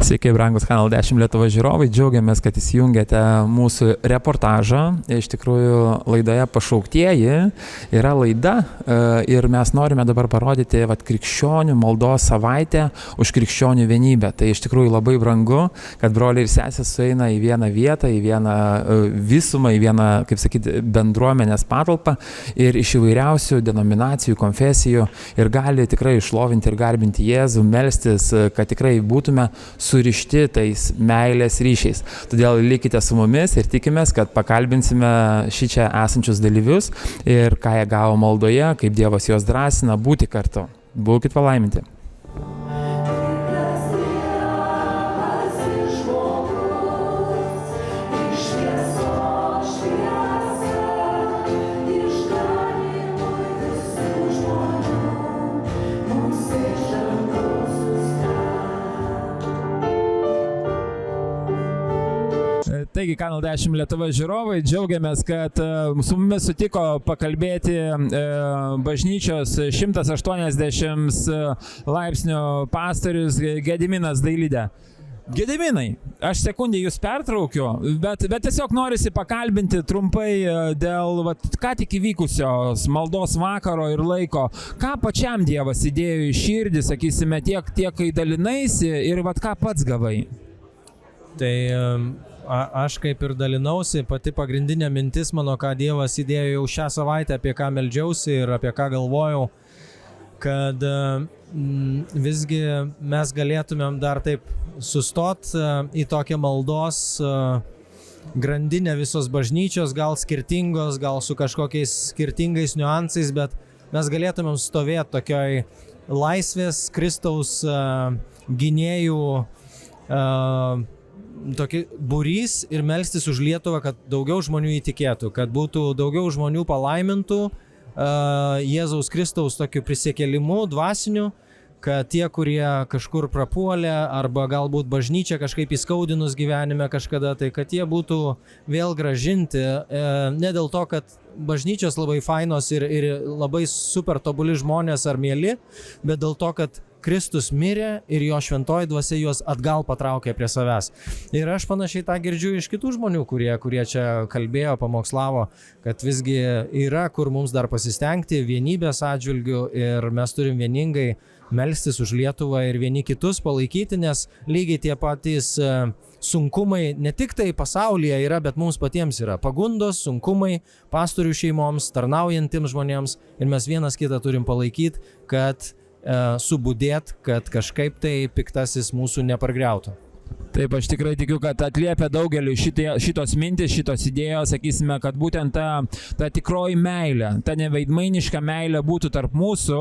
Sveiki, brangus Kanal 10 Lietuvos žiūrovai, džiaugiamės, kad įsijungėte mūsų reportažą. Iš tikrųjų, laidoje Pašauktieji yra laida ir mes norime dabar parodyti krikščionių maldos savaitę už krikščionių vienybę. Tai iš tikrųjų labai brangu, kad broliai ir sesės sueina į vieną vietą, į vieną visumą, į vieną, kaip sakyti, bendruomenės patalpą ir iš įvairiausių denominacijų, konfesijų ir gali tikrai išlovinti ir garbinti Jėzų, melstis, kad tikrai būtume surišti tais meilės ryšiais. Todėl likite su mumis ir tikimės, kad pakalbinsime šį čia esančius dalyvius ir ką jie gavo maldoje, kaip Dievas juos drąsina būti kartu. Būkit palaiminti. Taigi, Kanal 10 Lietuvos žiūrovai, džiaugiamės, kad su mumis sutiko pakalbėti bažnyčios 180 laipsnių pastorius Gediminas Dailidė. Gediminai, aš sekundį jūs pertraukiu, bet tiesiog norisi pakalbinti trumpai dėl ką tik įvykusios maldos vakaro ir laiko. Ką pačiam Dievas įdėjo į širdį, sakysime, tiek kai dalinaisi ir ką pats gavai? Tai aš kaip ir dalinausi, pati pagrindinė mintis mano, ką Dievas įdėjo jau šią savaitę, apie ką meldžiausi ir apie ką galvojau, kad visgi mes galėtumėm dar taip sustot į tokią maldos grandinę visos bažnyčios, gal skirtingos, gal su kažkokiais skirtingais niuansais, bet mes galėtumėm stovėti tokioj laisvės Kristaus gynėjų tokį būrys ir melstis už Lietuvą, kad daugiau žmonių įtikėtų, kad būtų daugiau žmonių palaimintų Jėzaus Kristaus tokiu prisikėlimu dvasiniu, kad tie, kurie kažkur prapuolė arba galbūt bažnyčia kažkaip įskaudinus gyvenime kažkada, tai kad jie būtų vėl grąžinti, ne dėl to, kad bažnyčios labai fainos ir labai super tobuli žmonės ar mieli, bet dėl to, kad Kristus mirė ir jo šventoji dvasia juos atgal patraukė prie savęs. Ir aš panašiai tą girdžiu iš kitų žmonių, kurie čia kalbėjo, pamokslavo, kad visgi yra kur mums dar pasistengti vienybės atžvilgių ir mes turim vieningai melstis už Lietuvą ir vieni kitus palaikyti, nes lygiai tie patys sunkumai ne tik tai pasaulyje yra, bet mums patiems yra pagundos, sunkumai, pastorių šeimoms, tarnaujantiems žmonėms ir mes vienas kitą turim palaikyti, kad subudėt, kad kažkaip tai piktasis mūsų nepargriautų. Taip, aš tikrai tikiu, kad atliepia daugeliu šitos mintis, šitos idėjos, sakysime, kad būtent ta tikroji meilė, ta neveidmainiška meilė būtų tarp mūsų.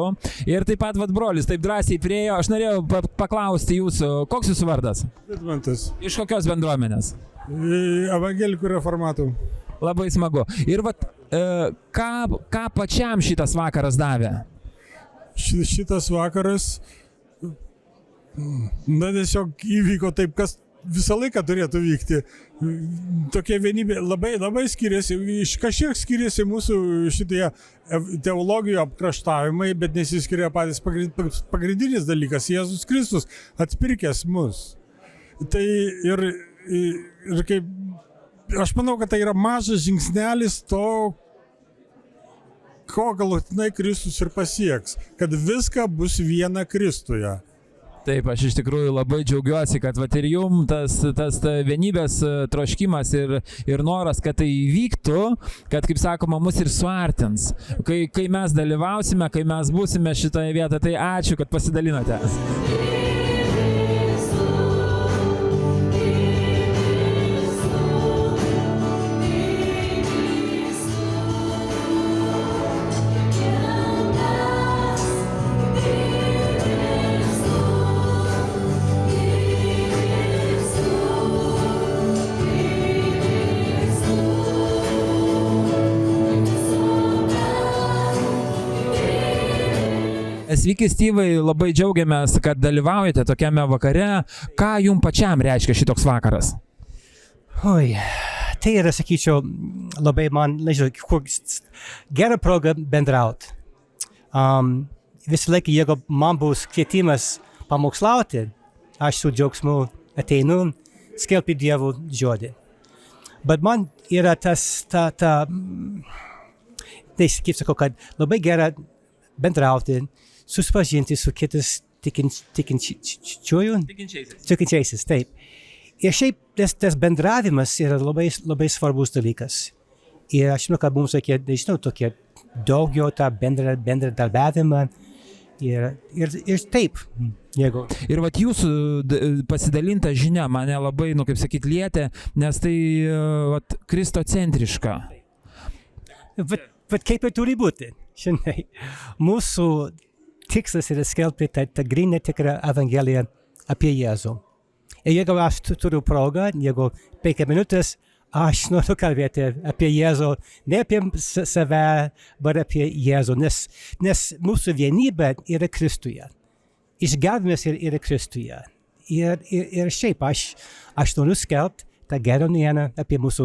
Ir taip pat, brolis, taip drąsiai priejo, aš norėjau paklausti jūsų, koks jūsų vardas? Vidmantas. Iš kokios bendruomenės? Evangelikų reformatų. Labai smagu. Ir ką pačiam šitas vakaras davė? Šitas vakaras, tiesiog įvyko taip, kas visą laiką turėtų vykti. Tokia vienybė labai skiriasi, kažkiek skiriasi mūsų šitie teologijų apkraštavimai, bet nesiskiria patys pagrindinis dalykas, Jėzus Kristus atpirkęs mus. Tai ir kaip, aš manau, kad tai yra mažas žingsnelis to, ko galutinai Kristus ir pasieks, kad viską bus viena Kristuje. Taip, aš iš tikrųjų labai džiaugiuosi, kad ir jums tas vienybės troškimas ir noras, kad tai įvyktų, kad, kaip sakoma, mus ir suartins. Kai mes dalyvausime, kai mes būsime šitoje vietoje, tai ačiū, kad pasidalinote. Sveiki, Styvai, labai džiaugiamės, kad dalyvaujate tokiame vakare. Ką jums pačiam reiškia šitoks vakaras? Oi, tai yra, sakyčiau, labai man, nežinau, gera proga bendrauti. Visą laiką, jeigu man bus kvietimas pamokslauti, aš su džiaugsmu ateinu skelbti Dievo žodį. Bet man yra tai, kaip sakau, kad labai gera bendrauti, susipažinti su kitais tikinčiaisiais, taip. Ir šiaip tas bendravimas yra labai, labai svarbus dalykas. Ir aš žinau, kad mums reikia, nežinau, tokie daugiau tą bendradarbiavimą. Ir taip, jeigu. Ir vat jūsų pasidalinta žinia mane labai, kaip sakyt, lietė, nes tai vat kristocentriška. Bet kaip ir turi būti, žinai. Mūsų tikslas yra skelbti tą gryną tikrą evangeliją apie Jėzų. Ir jeigu aš turiu progą, jeigu 5 minutės, aš noriu kalbėti apie Jėzų, ne apie save, bet apie Jėzų, nes mūsų vienybė yra Kristuje. Išgelbėjimas yra Kristuje. Ir šiaip aš noriu skelbti tą gerą naujieną apie mūsų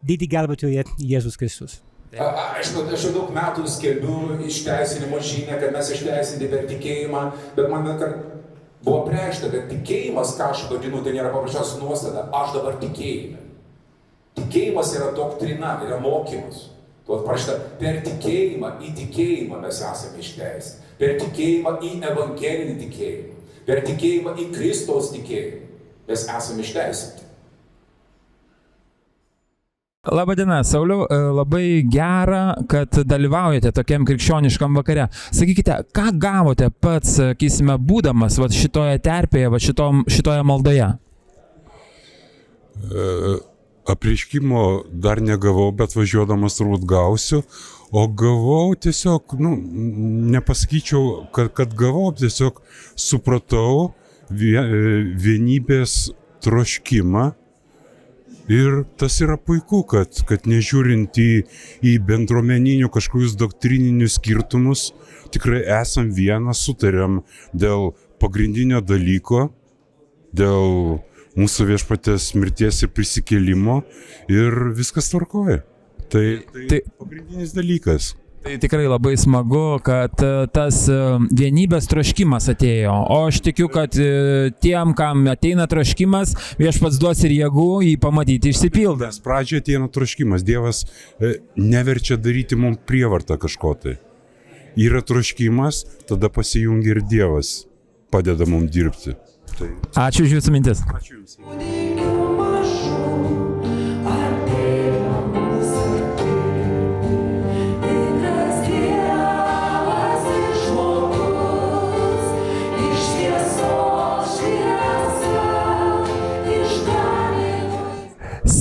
didį gelbėtoją Jėzus Kristus. Aš jau daug metų skelbiu išteisinimo žinią, kad mes išteisinti per tikėjimą, bet man buvo priešta, kad tikėjimas, ką aš vadinu, tai nėra paprasčiausia nuostata, aš dabar tikėjime. Tikėjimas yra doktrina, yra mokymas. Tuo parašyta, per tikėjimą į tikėjimą mes esame išteisinti. Per tikėjimą į evangelinį tikėjimą. Per tikėjimą į Kristaus tikėjimą mes esame išteisinti. Labadiena, Sauliau, labai gera, kad dalyvaujate tokiam krikščioniškam vakare. Sakykite, ką gavote pats, sakysime, būdamas šitoje terpėje, šitoje maldoje? Apreiškimo dar negavau, bet važiuodamas turbūt gausiu. O gavau tiesiog, nepasakyčiau, kad gavau, tiesiog supratau vienybės troškimą. Ir tas yra puiku, kad nežiūrint į bendruomeninių kažkokius doktrininius skirtumus, tikrai esam vienas, sutariam dėl pagrindinio dalyko, dėl mūsų viešpaties mirties ir prisikėlimo ir viskas tvarkoja. Tai pagrindinis dalykas. Tai tikrai labai smagu, kad tas vienybės troškimas atėjo, o aš tikiu, kad tiem, kam ateina troškimas, viešpats duos ir jėgų jį pamatyti išsipildą. Pradžioje ateina troškimas, Dievas neverčia daryti mums prievartą kažko tai. Yra troškimas, tada pasijungia ir Dievas padeda mums dirbti. Tai... Ačiū už jūsų mintis. Ačiū jums.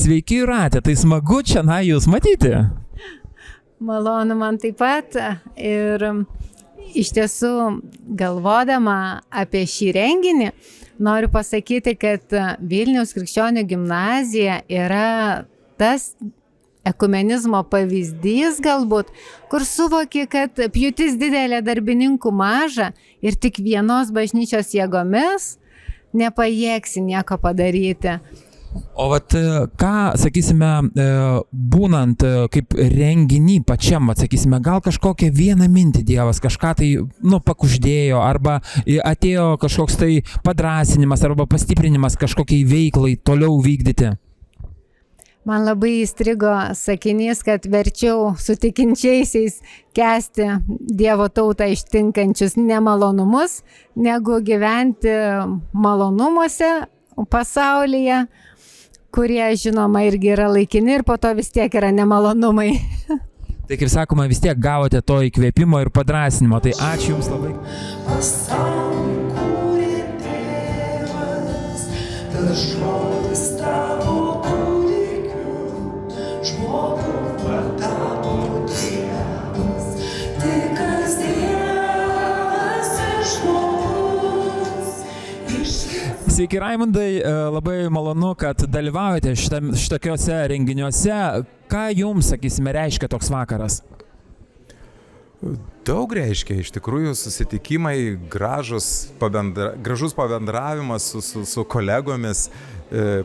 Sveiki Jūrate, tai smagu čia jūs matyti. Malonu man taip pat ir iš tiesų galvodama apie šį renginį noriu pasakyti, kad Vilniaus krikščionių gimnazija yra tas ekumenizmo pavyzdys galbūt, kur suvoki, kad pjūtis didelė, darbininkų maža ir tik vienos bažnyčios jėgomis nepajėgsi nieko padaryti. O vat ką, sakysime, būnant kaip renginį pačiam, sakysime, gal kažkokią vieną mintį Dievas kažką tai, pakuždėjo, arba atėjo kažkoks tai padrąsinimas arba pastiprinimas kažkokiai veiklai toliau vykdyti? Man labai įstrigo sakinys, kad verčiau su tikinčiaisiais kęsti Dievo tautą ištinkančius nemalonumus, negu gyventi malonumuose pasaulyje, kurie, žinoma, irgi yra laikini ir po to vis tiek yra nemalonumai. Tai kaip sakoma, vis tiek gavote to įkvėpimo ir padrąsinimo, tai ačiū Jums labai. Pasaulį kūrė Tėvas, tada žodis tavo kūdikiu, žmogų patapo Dievas, tikras Dievas ir žmogus. Sveiki Raimundai, labai malonu, kad dalyvaujate šitokiuose renginiuose. Ką Jums, sakysime, reiškia toks vakaras? Daug reiškia, iš tikrųjų susitikimai, gražus pabendravimas su kolegomis,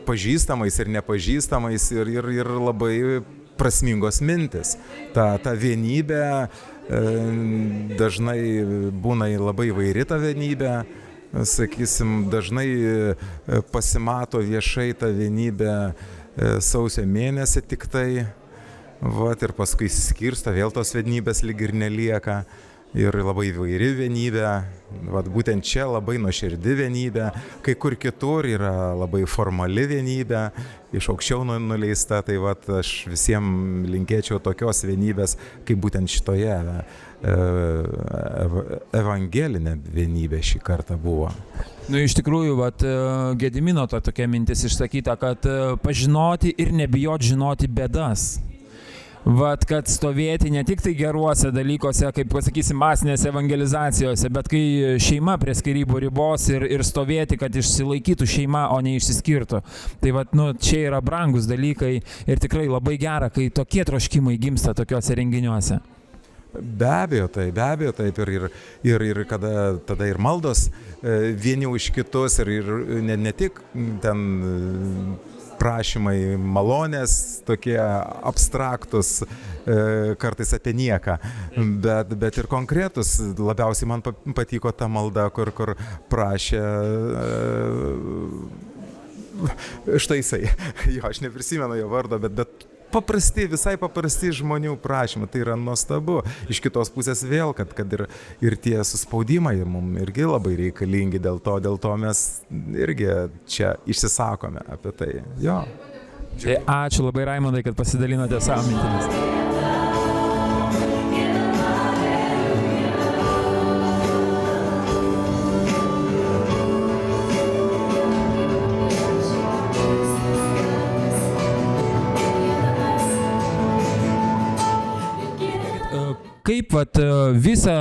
pažįstamais ir nepažįstamais ir labai prasmingos mintis. Ta vienybė dažnai būna labai įvairi ta vienybė. sakysim, dažnai pasimato viešai ta vienybė sausio mėnesį tik tai, vat, ir paskui išsiskirsto, vėl tos vienybės lyg ir nelieka. Ir labai įvairi vienybė, vat, būtent čia labai nuoširdi vienybė, kai kur kitur yra labai formali vienybė, iš aukščiau nuleista, tai vat, aš visiems linkėčiau tokios vienybės, kaip būtent šitoje evangelinė vienybė šį kartą buvo. Nu, iš tikrųjų, vat, Gedimino tokia mintis išsakyta, kad pažinoti ir nebijot žinoti bėdas. Vat, kad stovėti ne tik tai geruose dalykuose, kaip pasakysim, masinėse evangelizacijose, bet kai šeima prie skyrybų ribos ir stovėti, kad išsilaikytų šeima, o ne išsiskirtų. Tai vat, nu, čia yra brangus dalykai ir tikrai labai gera, kai tokie troškimai gimsta tokiuose renginiuose. Be abejo taip ir kada tada ir maldos vieni už kitus ir ne tik ten prašymai malonės, tokie abstraktus, kartais apie nieką, bet ir konkretus. Labiausiai man patiko ta malda, kur prašė, štai jisai, jo, aš neprisimenu jo vardo, bet visai paprasti žmonių prašymai, tai yra nuostabu. Iš kitos pusės vėl, kad ir tie suspaudimai mums irgi labai reikalingi, dėl to mes irgi čia išsisakome apie tai. Jo. Tai ačiū labai, Raimondai, kad pasidalinote savo mintimis. Kaip vat, visą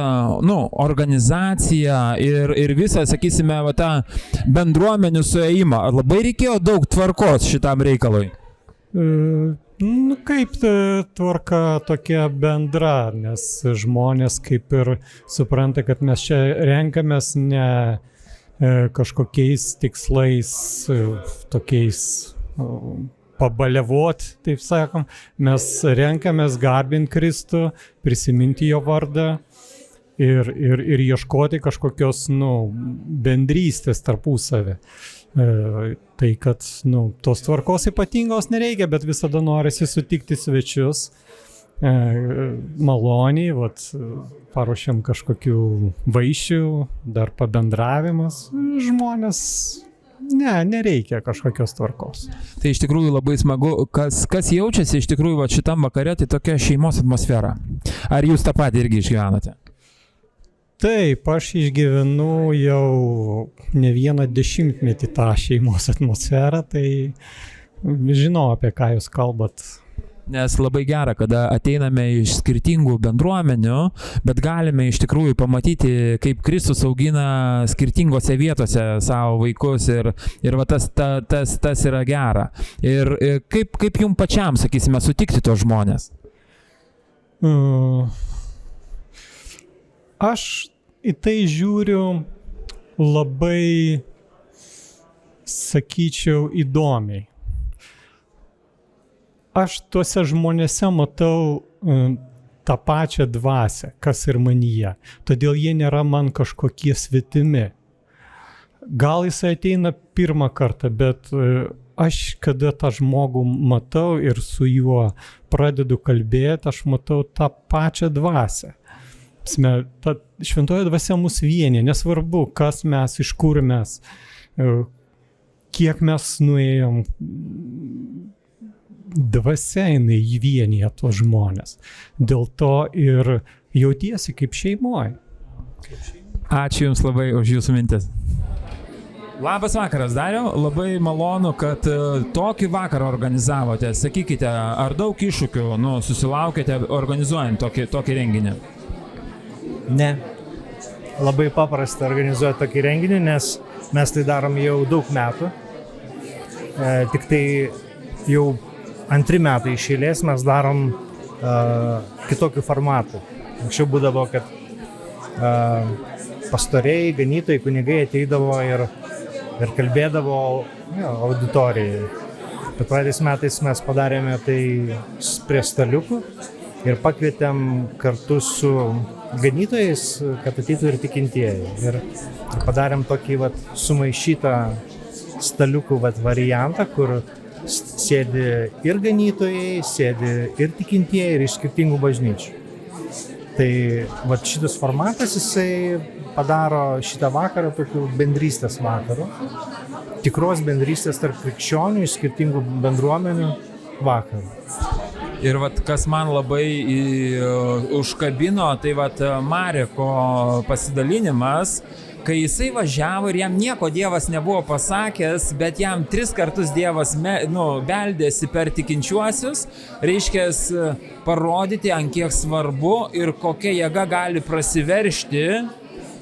organizaciją ir visą, sakysime, va, tą bendruomenių suėjimą, labai reikėjo daug tvarkos šitam reikalui? Kaip tvarka tokia bendra, nes žmonės kaip ir supranta, kad mes čia renkamės ne kažkokiais tikslais, tokiais pabalevot, taip sakom, mes renkamės garbinti Kristų, prisiminti jo vardą ir ieškoti kažkokios bendrystės tarpusavį. Tai kad tos tvarkos ypatingos nereikia, bet visada norisi sutikti svečius maloniai, paruošiam kažkokių vaišių, dar pabendravimas, žmonės. Nereikia kažkokios tvarkos. Tai iš tikrųjų labai smagu, kas jaučiasi iš tikrųjų šitam vakare, tai tokia šeimos atmosfera. Ar jūs tą patį irgi išgyvenate? Taip, aš išgyvenu jau ne vieną dešimtmetį tą šeimos atmosferą, tai žinau, apie ką jūs kalbat. Nes labai gera, kada ateiname iš skirtingų bendruomenių, bet galime iš tikrųjų pamatyti, kaip Kristus augina skirtingose vietose savo vaikus ir va, tas yra gera. Ir kaip jums pačiam, sakysime, sutikti tos žmonės? Aš į tai žiūriu labai, sakyčiau, įdomiai. Aš tuose žmonėse matau tą pačią dvasią, kas ir manyje. Todėl jie nėra man kažkokie svetimi. Gal jisai ateina pirmą kartą, bet aš kada tą žmogų matau ir su juo pradedu kalbėti, aš matau tą pačią dvasią. Ta šventoji dvasia mus vienija, nesvarbu, kas mes, iš kur mes, kiek mes nuėjom. Dvasia jinai įvienija tuos žmonės. Dėl to ir jautiesi kaip šeimoje. Ačiū Jums labai už Jūsų mintis. Labas vakaras, Dariau. Labai malonu, kad tokį vakarą organizavote. Sakykite, ar daug iššūkių susilaukėte organizuojant tokį renginį? Ne. Labai paprasta organizuoti tokį renginį, nes mes tai darom jau daug metų. Tik tai jau 2 metai iš eilės mes darom kitokių formatų. Anksčiau būdavo, kad pastoriai, ganytojai, kunigai ateidavo ir kalbėdavo auditorijai. Bet praeitais metais mes padarėme tai prie staliukų ir pakvietėm kartu su ganytojais, kad ateitų ir tikintieji. Ir padarėm tokį sumaišytą staliukų variantą, kur sėdi ir ganytojai, sėdi ir tikintieji, ir iš skirtingų bažnyčių. Tai šitas formatas, jisai padaro šitą vakarą tokiu bendrystės vakaru. Tikros bendrystės tarp krikščionių iš skirtingų bendruomenių vakaru. Ir kas man labai užkabino, tai Mareko pasidalinimas, kai jisai važiavo ir jam nieko Dievas nebuvo pasakęs, bet jam 3 kartus Dievas beldėsi per tikinčiuosius, reiškia parodyti, ant kiek svarbu ir kokia jėga gali prasiveršti,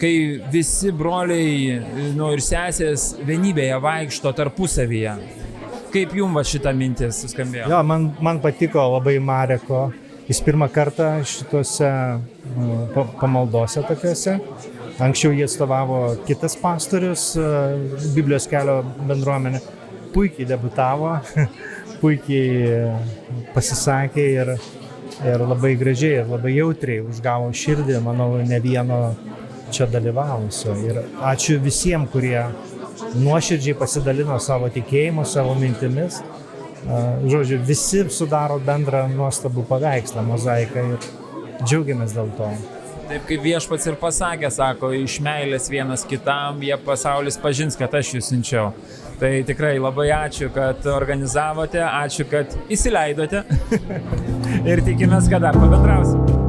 kai visi broliai ir sesės vienybėje vaikšto tarpusavyje. Kaip jums šita mintis suskambėjo? Jo, man patiko labai Mareko. Jis pirmą kartą šituose pamaldose tokiuose. Anksčiau jie atstovavo kitas pastorius, Biblijos kelio bendruomenė. Puikiai debutavo, puikiai pasisakė ir labai gražiai ir labai jautriai užgavo širdį, manau, ne vieno čia dalyvavusio. Ir ačiū visiems, kurie nuoširdžiai pasidalino savo tikėjimu, savo mintimis. Žodžiu, visi sudaro bendrą nuostabų paveikslą, mozaiką ir džiaugiamės dėl to. Taip kaip Viešpats ir pasakė, sako, iš meilės vienas kitam, jie pasaulis pažins, kad aš jūs siunčiau. Tai tikrai labai ačiū, kad organizavote, ačiū, kad įsileidote ir tikimės, kad dar pabendrausim.